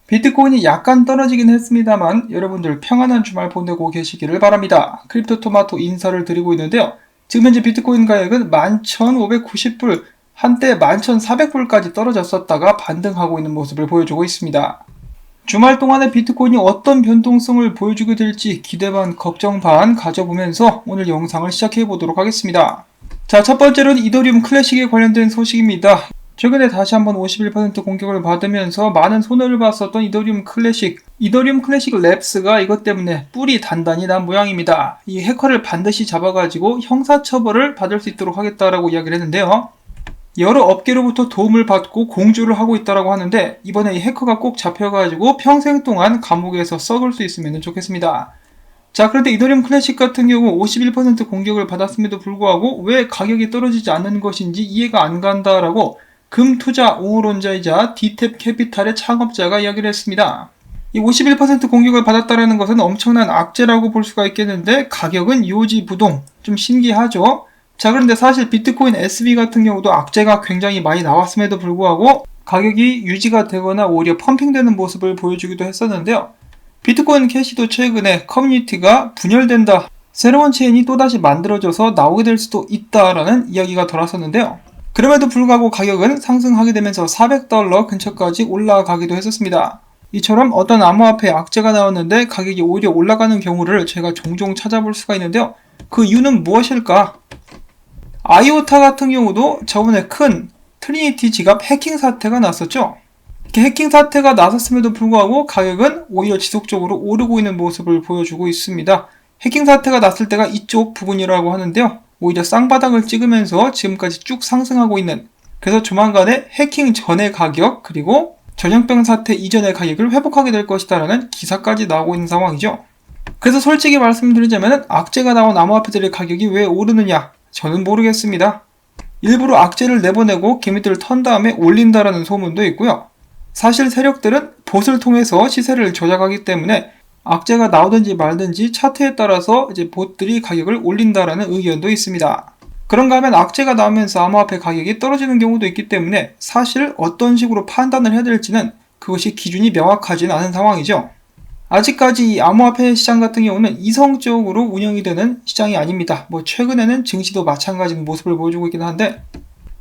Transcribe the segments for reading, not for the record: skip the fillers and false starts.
비트코인이 약간 떨어지긴 했습니다만 여러분들 평안한 주말 보내고 계시기를 바랍니다. 크립토토마토 인사를 드리고 있는데요. 지금 현재 비트코인 가격은 11,590불, 한때 11,400불까지 떨어졌었다가 반등하고 있는 모습을 보여주고 있습니다. 주말 동안에 비트코인이 어떤 변동성을 보여주게 될지 기대 반 걱정 반 가져보면서 오늘 영상을 시작해 보도록 하겠습니다. 자, 첫 번째로는 이더리움 클래식에 관련된 소식입니다. 최근에 다시 한번 51% 공격을 받으면서 많은 손해를 봤었던 이더리움 클래식 랩스가 이것 때문에 뿔이 단단히 난 모양입니다. 이 해커를 반드시 잡아가지고 형사처벌을 받을 수 있도록 하겠다라고 이야기를 했는데요. 여러 업계로부터 도움을 받고 공주를 하고 있다라고 하는데 이번에 이 해커가 꼭 잡혀가지고 평생 동안 감옥에서 썩을 수 있으면 좋겠습니다. 자, 그런데 이더리움 클래식 같은 경우 51% 공격을 받았음에도 불구하고 왜 가격이 떨어지지 않는 것인지 이해가 안 간다라고 금투자 옹호론자이자 디탭 캐피탈의 창업자가 이야기를 했습니다. 이 51% 공격을 받았다는 것은 엄청난 악재라고 볼 수가 있겠는데 가격은 요지부동, 좀 신기하죠? 자, 그런데 사실 비트코인 SV 같은 경우도 악재가 굉장히 많이 나왔음에도 불구하고 가격이 유지가 되거나 오히려 펌핑되는 모습을 보여주기도 했었는데요. 비트코인 캐시도 최근에 커뮤니티가 분열된다, 새로운 체인이 또다시 만들어져서 나오게 될 수도 있다라는 이야기가 돌았었는데요. 그럼에도 불구하고 가격은 상승하게 되면서 $400 근처까지 올라가기도 했었습니다. 이처럼 어떤 암호화폐 악재가 나왔는데 가격이 오히려 올라가는 경우를 제가 종종 찾아볼 수가 있는데요. 그 이유는 무엇일까? 아이오타 같은 경우도 저번에 큰 트리니티 지갑 해킹 사태가 났었죠. 이렇게 해킹 사태가 나섰음에도 불구하고 가격은 오히려 지속적으로 오르고 있는 모습을 보여주고 있습니다. 해킹 사태가 났을 때가 이쪽 부분이라고 하는데요. 오히려 쌍바닥을 찍으면서 지금까지 쭉 상승하고 있는, 그래서 조만간에 해킹 전의 가격 그리고 전염병 사태 이전의 가격을 회복하게 될 것이다 라는 기사까지 나오고 있는 상황이죠. 그래서 솔직히 말씀드리자면 악재가 나온 암호화폐들의 가격이 왜 오르느냐, 저는 모르겠습니다. 일부러 악재를 내보내고 개미들을 턴 다음에 올린다라는 소문도 있고요. 사실 세력들은 봇을 통해서 시세를 조작하기 때문에 악재가 나오든지 말든지 차트에 따라서 이제 봇들이 가격을 올린다라는 의견도 있습니다. 그런가 하면 악재가 나오면서 암호화폐 가격이 떨어지는 경우도 있기 때문에 사실 어떤 식으로 판단을 해야 될지는 그것이 기준이 명확하진 않은 상황이죠. 아직까지 이 암호화폐 시장 같은 경우는 이성적으로 운영이 되는 시장이 아닙니다. 최근에는 증시도 마찬가지인 모습을 보여주고 있긴 한데,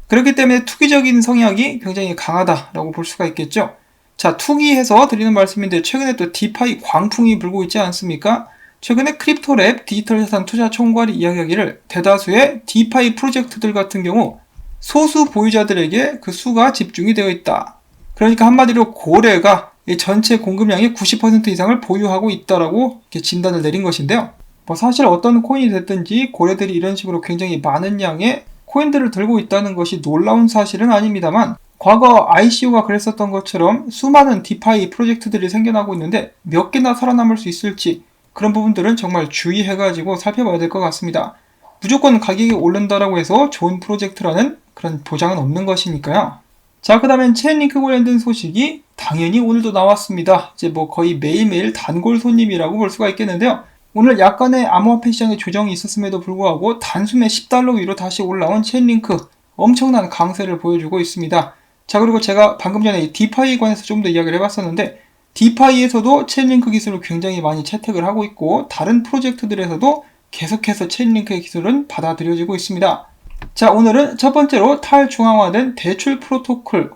그렇기 때문에 투기적인 성향이 굉장히 강하다라고 볼 수가 있겠죠. 자, 투기해서 드리는 말씀인데 최근에 또 디파이 광풍이 불고 있지 않습니까? 최근에 크립토랩 디지털 자산 투자 총괄이 이야기하기를 대다수의 디파이 프로젝트들 같은 경우 소수 보유자들에게 그 수가 집중이 되어 있다. 그러니까 한마디로 고래가 전체 공급량의 90% 이상을 보유하고 있다라고 이렇게 진단을 내린 것인데요. 사실 어떤 코인이 됐든지 고래들이 이런 식으로 굉장히 많은 양의 코인들을 들고 있다는 것이 놀라운 사실은 아닙니다만, 과거 ICO가 그랬었던 것처럼 수많은 디파이 프로젝트들이 생겨나고 있는데 몇 개나 살아남을 수 있을지, 그런 부분들은 정말 주의해가지고 살펴봐야 될 것 같습니다. 무조건 가격이 오른다라고 해서 좋은 프로젝트라는 그런 보장은 없는 것이니까요. 자, 그 다음엔 체인링크 관련된 소식이 당연히 오늘도 나왔습니다. 이제 거의 매일매일 단골 손님이라고 볼 수가 있겠는데요. 오늘 약간의 암호화폐 시장의 조정이 있었음에도 불구하고 단숨에 $10 위로 다시 올라온 체인링크, 엄청난 강세를 보여주고 있습니다. 자, 그리고 제가 방금 전에 디파이에 관해서 좀 더 이야기를 해봤었는데, 디파이에서도 체인링크 기술을 굉장히 많이 채택을 하고 있고 다른 프로젝트들에서도 계속해서 체인링크의 기술은 받아들여지고 있습니다. 자, 오늘은 첫 번째로 탈중앙화된 대출 프로토콜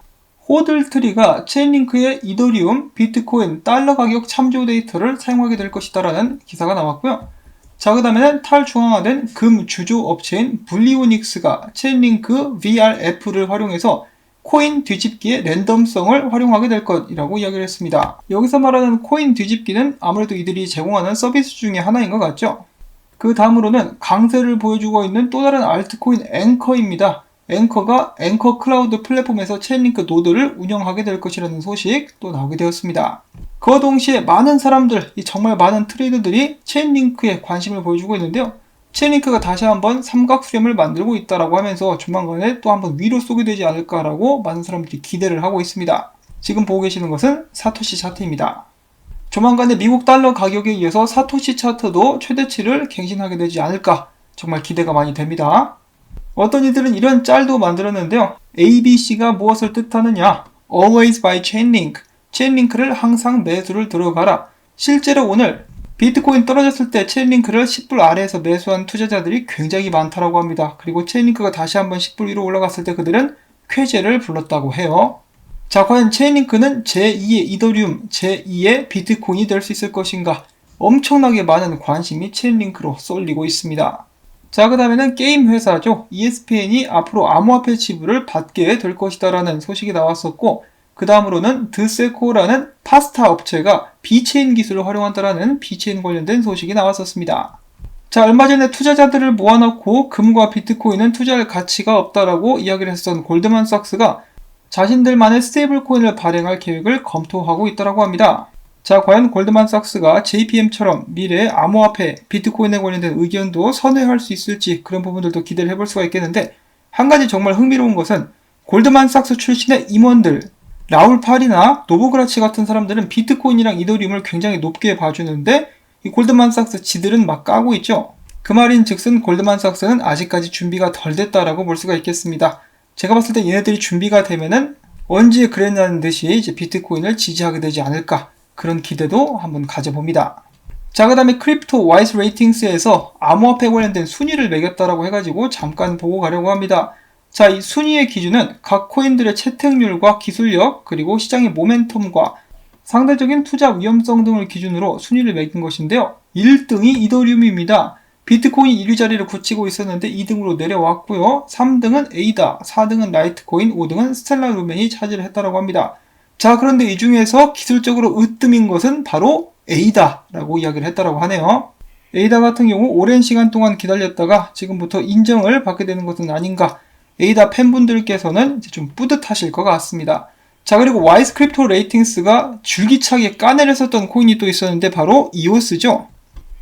호들트리가 체인링크의 이더리움, 비트코인, 달러 가격 참조 데이터를 사용하게 될 것이다라는 기사가 나왔고요. 자, 그 다음에는 탈중앙화된 금 주조 업체인 블리오닉스가 체인링크 VRF를 활용해서 코인 뒤집기의 랜덤성을 활용하게 될 것이라고 이야기를 했습니다. 여기서 말하는 코인 뒤집기는 아무래도 이들이 제공하는 서비스 중에 하나인 것 같죠. 그 다음으로는 강세를 보여주고 있는 또 다른 알트코인 앵커입니다. 앵커가 앵커 클라우드 플랫폼에서 체인링크 노드를 운영하게 될 것이라는 소식 또 나오게 되었습니다. 그와 동시에 많은 사람들, 정말 많은 트레이더들이 체인링크에 관심을 보여주고 있는데요. 체인링크가 다시 한번 삼각수렴을 만들고 있다라고 하면서 조만간에 또 한번 위로 쏘게 되지 않을까라고 많은 사람들이 기대를 하고 있습니다. 지금 보고 계시는 것은 사토시 차트입니다. 조만간에 미국 달러 가격에 의해서 사토시 차트도 최대치를 갱신하게 되지 않을까, 정말 기대가 많이 됩니다. 어떤 이들은 이런 짤도 만들었는데요. ABC가 무엇을 뜻하느냐? Always by Chainlink, 체인링크를 항상 매수를 들어가라. 실제로 오늘 비트코인 떨어졌을 때 체인링크를 10불 아래에서 매수한 투자자들이 굉장히 많다고 합니다. 그리고 체인링크가 다시 한번 10불 위로 올라갔을 때 그들은 쾌재를 불렀다고 해요. 자, 과연 체인링크는 제2의 이더리움, 제2의 비트코인이 될 수 있을 것인가? 엄청나게 많은 관심이 체인링크로 쏠리고 있습니다. 자, 그 다음에는 게임 회사죠. ESPN이 앞으로 암호화폐 지불을 받게 될 것이다 라는 소식이 나왔었고, 그 다음으로는 드세코라는 파스타 업체가 비체인 기술을 활용한다라는 비체인 관련된 소식이 나왔었습니다. 자, 얼마 전에 투자자들을 모아놓고 금과 비트코인은 투자할 가치가 없다라고 이야기를 했었던 골드만삭스가 자신들만의 스테이블 코인을 발행할 계획을 검토하고 있다고 합니다. 자, 과연 골드만삭스가 JPM처럼 미래의 암호화폐, 비트코인에 관련된 의견도 선회할 수 있을지 그런 부분들도 기대를 해볼 수가 있겠는데, 한 가지 정말 흥미로운 것은 골드만삭스 출신의 임원들, 라울 팔이나 노보그라치 같은 사람들은 비트코인이랑 이더리움을 굉장히 높게 봐주는데 이 골드만삭스 지들은 막 까고 있죠. 그 말인 즉슨 골드만삭스는 아직까지 준비가 덜 됐다라고 볼 수가 있겠습니다. 제가 봤을 때 얘네들이 준비가 되면은 언제 그랬냐는 듯이 이제 비트코인을 지지하게 되지 않을까, 그런 기대도 한번 가져봅니다. 자, 그 다음에 크립토 와이스 레이팅스에서 암호화폐 관련된 순위를 매겼다라고 해가지고 잠깐 보고 가려고 합니다. 자, 이 순위의 기준은 각 코인들의 채택률과 기술력, 그리고 시장의 모멘텀과 상대적인 투자 위험성 등을 기준으로 순위를 매긴 것인데요. 1등이 이더리움입니다. 비트코인이 1위 자리를 굳히고 있었는데 2등으로 내려왔고요. 3등은 에이다, 4등은 라이트코인, 5등은 스텔라 루멘이 차지를 했다고 합니다. 자, 그런데 이 중에서 기술적으로 으뜸인 것은 바로 에이다라고 이야기를 했다고 하네요. 에이다 같은 경우 오랜 시간 동안 기다렸다가 지금부터 인정을 받게 되는 것은 아닌가, 에이다 팬분들께서는 이제 좀 뿌듯하실 것 같습니다. 자, 그리고 와이스 크립토 레이팅스가 줄기차게 까내를 썼던 코인이 또 있었는데 바로 이오스죠.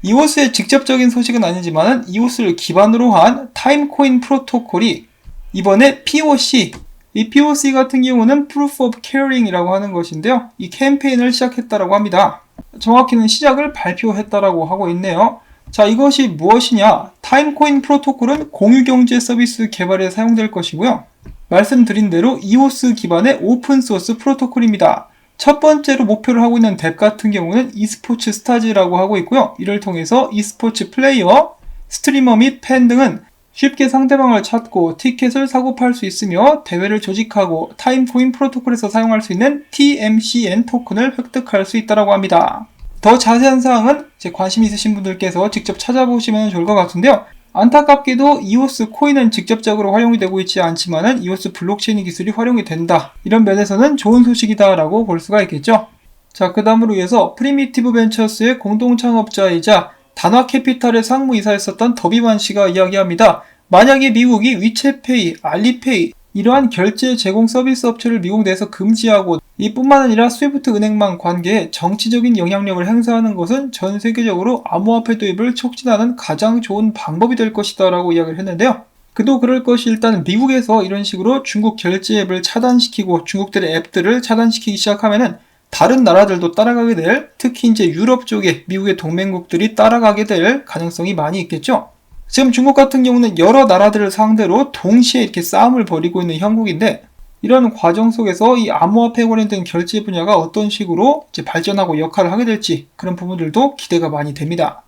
이오스의 직접적인 소식은 아니지만 이오스를 기반으로 한 타임코인 프로토콜이 이번에 POC, 이 POC 같은 경우는 Proof of Caring이라고 하는 것인데요. 이 캠페인을 시작했다고 합니다. 정확히는 시작을 발표했다라고 하고 있네요. 자, 이것이 무엇이냐? 타임코인 프로토콜은 공유경제 서비스 개발에 사용될 것이고요. 말씀드린 대로 이오스 기반의 오픈소스 프로토콜입니다. 첫 번째로 목표를 하고 있는 덱 같은 경우는 e스포츠 스타즈라고 하고 있고요. 이를 통해서 e스포츠 플레이어, 스트리머 및 팬 등은 쉽게 상대방을 찾고 티켓을 사고 팔 수 있으며 대회를 조직하고 타임코인 프로토콜에서 사용할 수 있는 TMCN 토큰을 획득할 수 있다고 합니다. 더 자세한 사항은 관심 있으신 분들께서 직접 찾아보시면 좋을 것 같은데요. 안타깝게도 이오스 코인은 직접적으로 활용이 되고 있지 않지만은 이오스 블록체인 기술이 활용이 된다, 이런 면에서는 좋은 소식이다 라고 볼 수가 있겠죠. 자, 그 다음으로 이어서 프리미티브 벤처스의 공동 창업자이자 단화 캐피탈의 상무이사였었던 더비만 씨가 이야기합니다. 만약에 미국이 위챗페이, 알리페이 이러한 결제 제공 서비스 업체를 미국 내에서 금지하고 이뿐만 아니라 스위프트 은행망 관계에 정치적인 영향력을 행사하는 것은 전 세계적으로 암호화폐 도입을 촉진하는 가장 좋은 방법이 될 것이다 라고 이야기를 했는데요. 그도 그럴 것이 일단 미국에서 이런 식으로 중국 결제 앱을 차단시키고 중국들의 앱들을 차단시키기 시작하면은 다른 나라들도 따라가게 될, 특히 이제 유럽 쪽에 미국의 동맹국들이 따라가게 될 가능성이 많이 있겠죠. 지금 중국 같은 경우는 여러 나라들을 상대로 동시에 이렇게 싸움을 벌이고 있는 형국인데, 이런 과정 속에서 이 암호화폐에 관련된 결제 분야가 어떤 식으로 이제 발전하고 역할을 하게 될지 그런 부분들도 기대가 많이 됩니다.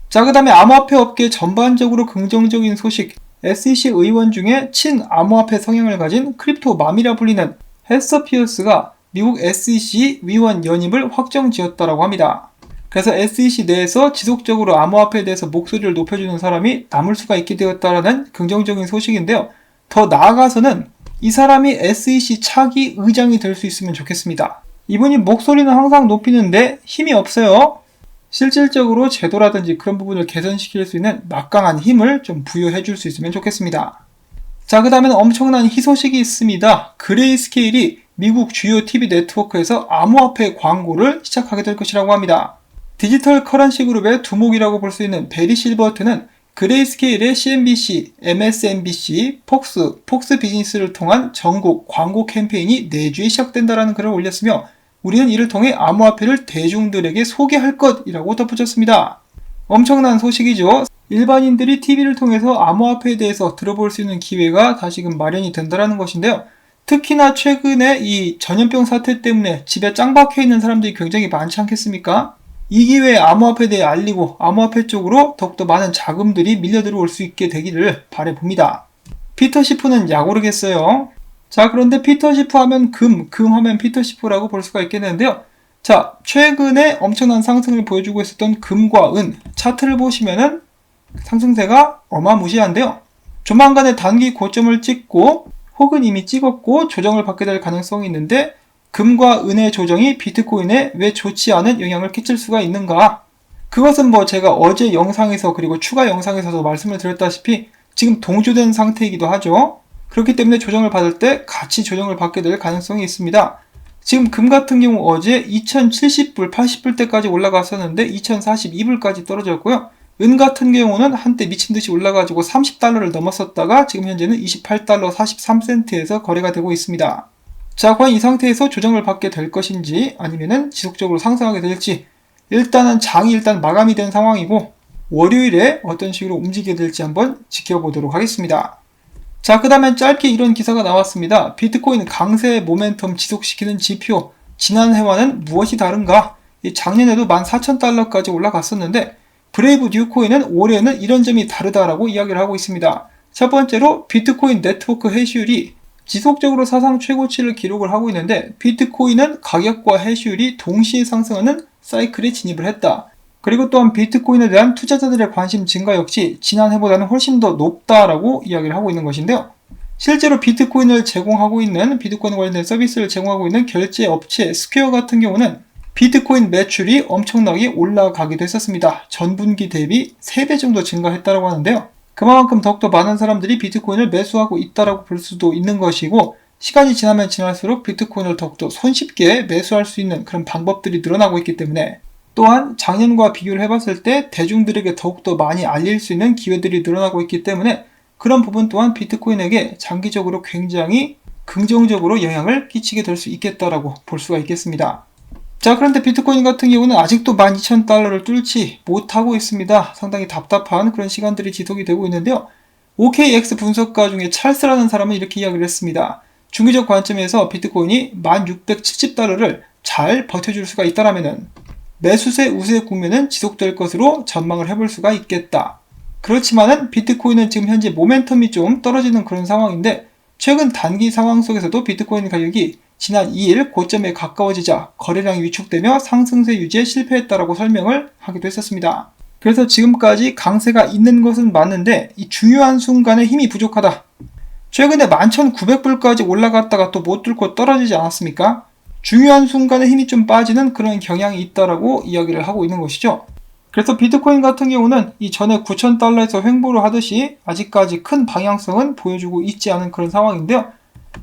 자, 그 다음에 암호화폐 업계 전반적으로 긍정적인 소식, SEC 의원 중에 친암호화폐 성향을 가진 크립토 맘이라 불리는 헤서 피어스가 미국 SEC 위원 연임을 확정지었다고 합니다. 그래서 SEC 내에서 지속적으로 암호화폐에 대해서 목소리를 높여주는 사람이 남을 수가 있게 되었다는 긍정적인 소식인데요. 더 나아가서는 이 사람이 SEC 차기 의장이 될 수 있으면 좋겠습니다. 이분이 목소리는 항상 높이는데 힘이 없어요. 실질적으로 제도라든지 그런 부분을 개선시킬 수 있는 막강한 힘을 좀 부여해 줄 수 있으면 좋겠습니다. 자, 그 다음에는 엄청난 희소식이 있습니다. 그레이스케일이 미국 주요 TV 네트워크에서 암호화폐 광고를 시작하게 될 것이라고 합니다. 디지털 커런시 그룹의 두목이라고 볼 수 있는 베리 실버트는 그레이스케일의 CNBC, MSNBC, 폭스 비즈니스를 통한 전국 광고 캠페인이 내주에 시작된다라는 글을 올렸으며 우리는 이를 통해 암호화폐를 대중들에게 소개할 것이라고 덧붙였습니다. 엄청난 소식이죠. 일반인들이 TV를 통해서 암호화폐에 대해서 들어볼 수 있는 기회가 다시금 마련이 된다는 것인데요. 특히나 최근에 이 전염병 사태 때문에 집에 짱 박혀 있는 사람들이 굉장히 많지 않겠습니까? 이 기회에 암호화폐에 대해 알리고 암호화폐 쪽으로 더욱더 많은 자금들이 밀려 들어올 수 있게 되기를 바라봅니다. 피터 시프는 약오르겠어요. 자, 그런데 피터 시프 하면 금 하면 피터 시프라고 볼 수가 있겠는데요. 자, 최근에 엄청난 상승을 보여주고 있었던 금과 은 차트를 보시면은 상승세가 어마무시한데요. 조만간에 단기 고점을 찍고 혹은 이미 찍었고 조정을 받게 될 가능성이 있는데 금과 은의 조정이 비트코인에 왜 좋지 않은 영향을 끼칠 수가 있는가? 그것은 제가 어제 영상에서 그리고 추가 영상에서도 말씀을 드렸다시피 지금 동조된 상태이기도 하죠. 그렇기 때문에 조정을 받을 때 같이 조정을 받게 될 가능성이 있습니다. 지금 금 같은 경우 어제 2070불, 80불대까지 올라갔었는데 2042불까지 떨어졌고요. 은 같은 경우는 한때 미친듯이 올라가지고 30달러를 넘었었다가 지금 현재는 28달러 43센트에서 거래가 되고 있습니다. 자, 과연 이 상태에서 조정을 받게 될 것인지 아니면은 지속적으로 상승하게 될지 일단은 장이 마감이 된 상황이고 월요일에 어떤 식으로 움직이게 될지 한번 지켜보도록 하겠습니다. 자, 그 다음에 짧게 이런 기사가 나왔습니다. 비트코인 강세 모멘텀 지속시키는 지표, 지난해와는 무엇이 다른가? 작년에도 14,000달러까지 올라갔었는데 브레이브 뉴코인은 올해는 이런 점이 다르다라고 이야기를 하고 있습니다. 첫 번째로 비트코인 네트워크 해시율이 지속적으로 사상 최고치를 기록을 하고 있는데 비트코인은 가격과 해시율이 동시에 상승하는 사이클에 진입을 했다. 그리고 또한 비트코인에 대한 투자자들의 관심 증가 역시 지난해보다는 훨씬 더 높다라고 이야기를 하고 있는 것인데요. 실제로 비트코인을 제공하고 있는 비트코인 관련된 서비스를 제공하고 있는 결제 업체 스퀘어 같은 경우는 비트코인 매출이 엄청나게 올라가기도 했었습니다. 전분기 대비 3배 정도 증가했다고 하는데요. 그만큼 더욱더 많은 사람들이 비트코인을 매수하고 있다고 볼 수도 있는 것이고 시간이 지나면 지날수록 비트코인을 더욱더 손쉽게 매수할 수 있는 그런 방법들이 늘어나고 있기 때문에 또한 작년과 비교를 해봤을 때 대중들에게 더욱더 많이 알릴 수 있는 기회들이 늘어나고 있기 때문에 그런 부분 또한 비트코인에게 장기적으로 굉장히 긍정적으로 영향을 끼치게 될 수 있겠다라고 볼 수가 있겠습니다. 자, 그런데 비트코인 같은 경우는 아직도 12,000달러를 뚫지 못하고 있습니다. 상당히 답답한 그런 시간들이 지속이 되고 있는데요. OKX 분석가 중에 찰스라는 사람은 이렇게 이야기를 했습니다. 중기적 관점에서 비트코인이 1670달러를 잘 버텨줄 수가 있다라면은 매수세 우세 국면은 지속될 것으로 전망을 해볼 수가 있겠다. 그렇지만은 비트코인은 지금 현재 모멘텀이 좀 떨어지는 그런 상황인데 최근 단기 상황 속에서도 비트코인 가격이 지난 2일 고점에 가까워지자 거래량이 위축되며 상승세 유지에 실패했다라고 설명을 하기도 했었습니다. 그래서 지금까지 강세가 있는 것은 맞는데 이 중요한 순간에 힘이 부족하다. 최근에 11,900불까지 올라갔다가 또 못 뚫고 떨어지지 않았습니까? 중요한 순간에 힘이 좀 빠지는 그런 경향이 있다라고 이야기를 하고 있는 것이죠. 그래서 비트코인 같은 경우는 이전에 9,000달러에서 횡보를 하듯이 아직까지 큰 방향성은 보여주고 있지 않은 그런 상황인데요.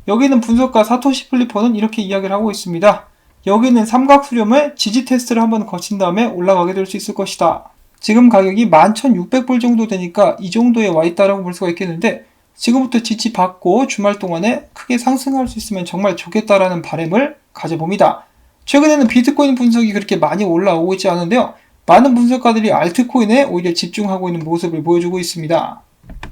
여기는 분석가 사토시 플리퍼는 이렇게 이야기를 하고 있습니다. 여기는 삼각수렴의 지지 테스트를 한번 거친 다음에 올라가게 될 수 있을 것이다. 지금 가격이 11,600불 정도 되니까 이 정도에 와 있다라고 볼 수가 있겠는데 지금부터 지지 받고 주말 동안에 크게 상승할 수 있으면 정말 좋겠다라는 바람을 가져봅니다. 최근에는 비트코인 분석이 그렇게 많이 올라오고 있지 않은데요. 많은 분석가들이 알트코인에 오히려 집중하고 있는 모습을 보여주고 있습니다.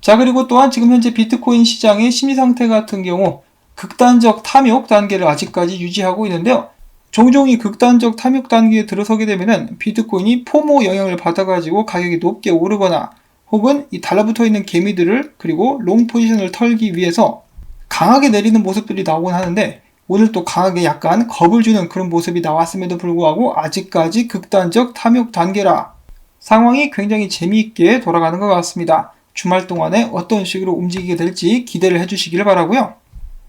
자, 그리고 또한 지금 현재 비트코인 시장의 심리 상태 같은 경우 극단적 탐욕 단계를 아직까지 유지하고 있는데요. 종종 이 극단적 탐욕 단계에 들어서게 되면은 비트코인이 포모 영향을 받아가지고 가격이 높게 오르거나 혹은 이 달라붙어 있는 개미들을 그리고 롱 포지션을 털기 위해서 강하게 내리는 모습들이 나오곤 하는데 오늘 또 강하게 약간 겁을 주는 그런 모습이 나왔음에도 불구하고 아직까지 극단적 탐욕 단계라 상황이 굉장히 재미있게 돌아가는 것 같습니다. 주말 동안에 어떤 식으로 움직이게 될지 기대를 해주시길 바라고요.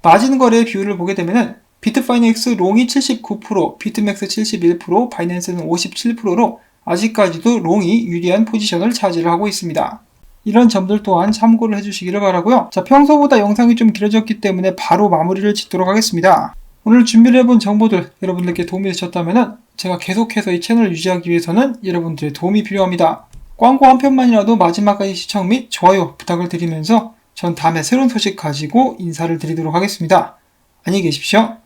마진 거래 비율을 보게 되면은 비트파이넥스 롱이 79%, 비트맥스 71%, 바이낸스는 57%로 아직까지도 롱이 유리한 포지션을 차지를 하고 있습니다. 이런 점들 또한 참고를 해주시기를 바라고요. 자, 평소보다 영상이 좀 길어졌기 때문에 바로 마무리를 짓도록 하겠습니다. 오늘 준비를 해본 정보들 여러분들께 도움이 되셨다면 제가 계속해서 이 채널을 유지하기 위해서는 여러분들의 도움이 필요합니다. 광고 한 편만이라도 마지막까지 시청 및 좋아요 부탁을 드리면서 전 다음에 새로운 소식 가지고 인사를 드리도록 하겠습니다. 안녕히 계십시오.